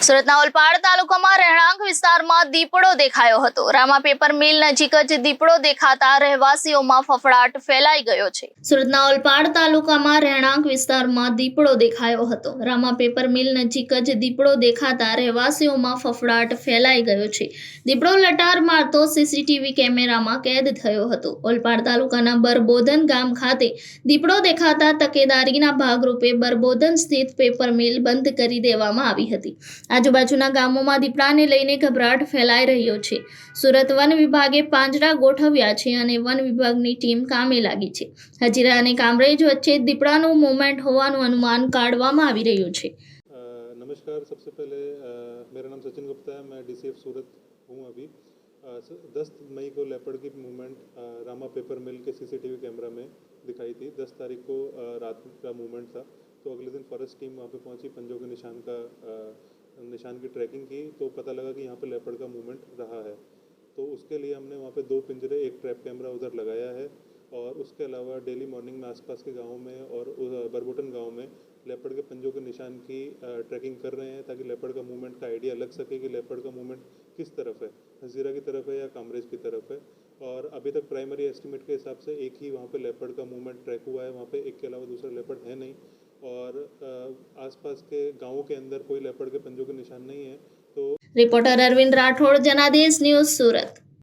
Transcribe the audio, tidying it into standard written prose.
સુરતના ઓલપાડ તાલુકામાં રહેણાંક વિસ્તારમાં દીપડો દેખાયો હતો। રામા પેપર મિલ નજીક જ દીપડો દેખાતા રહેવાસીઓમાં ફફડાટ ફેલાઈ ગયો છે। સુરતના ઓલપાડ તાલુકામાં રહેણાંક વિસ્તારમાં દીપડો દેખાયો હતો। રામા પેપર મિલ નજીક જ દીપડો દેખાતા રહેવાસીઓમાં ફફડાટ ફેલાઈ ગયો છે। દીપડો લટાર મારતો સીસીટીવી કેમેરામાં કેદ થયો હતો। ઓલપાડ તાલુકાના બરબોધન ગામ ખાતે દીપડો દેખાતા તકેદારીના ભાગરૂપે બરબોધન સ્થિત પેપર મિલ બંધ કરી દેવામાં આવી હતી। આજુબાજુના ગામોમાં દીપડાને લઈને ગભરાટ ફેલાઈ રહ્યો છે। સુરત વન વિભાગે પાંજરા ગોઠવ્યા છે અને વન વિભાગની ટીમ કામે લાગી છે। હજીરા અને કામરેજ વચ્ચે દીપડાનું મૂવમેન્ટ હોવાનું અનુમાન કાઢવામાં આવી રહ્યું છે। नमस्कार। सबसे पहले मेरा नाम सचिन गुप्ता है। मैं डीसीएफ सूरत हूँ। अभी 10 मई को लेपर्ड की मूवमेंट रामा पेपर मिल के सीसीटीवी कैमरा में दिखाई थी। 10 तारीख को रात का मूवमेंट था, तो अगले दिन फॉरेस्ट टीम वहाँ पे पहुँची, पंजों के निशान की ट्रैकिंग की, तो पता लगा कि यहाँ पे लेपर्ड का मूवमेंट रहा है। तो उसके लिए हमने वहाँ पे 2 पिंजरे, एक ट्रैप कैमरा उधर लगाया है, और उसके अलावा डेली मॉर्निंग में आसपास के गाँव में और बरबोटन गाँव में लेपर्ड के पंजों के निशान की ट्रैकिंग कर रहे हैं, ताकि लेपर्ड का मूवमेंट का आइडिया लग सके कि लेपर्ड का मूवमेंट किस तरफ है, हजीरा की तरफ है या कामरेज की तरफ है। और अभी तक प्राइमरी एस्टिमेट के हिसाब से एक ही वहाँ पे लेपर्ड का मूवमेंट ट्रैक हुआ है। वहाँ पे एक के अलावा दूसरा लेपर्ड है नहीं, और आसपास के गाँवों के अंदर कोई लेपर्ड के पंजों के निशान नहीं है। तो रिपोर्टर अरविंद राठौड़, जनादेश न्यूज़, सूरत।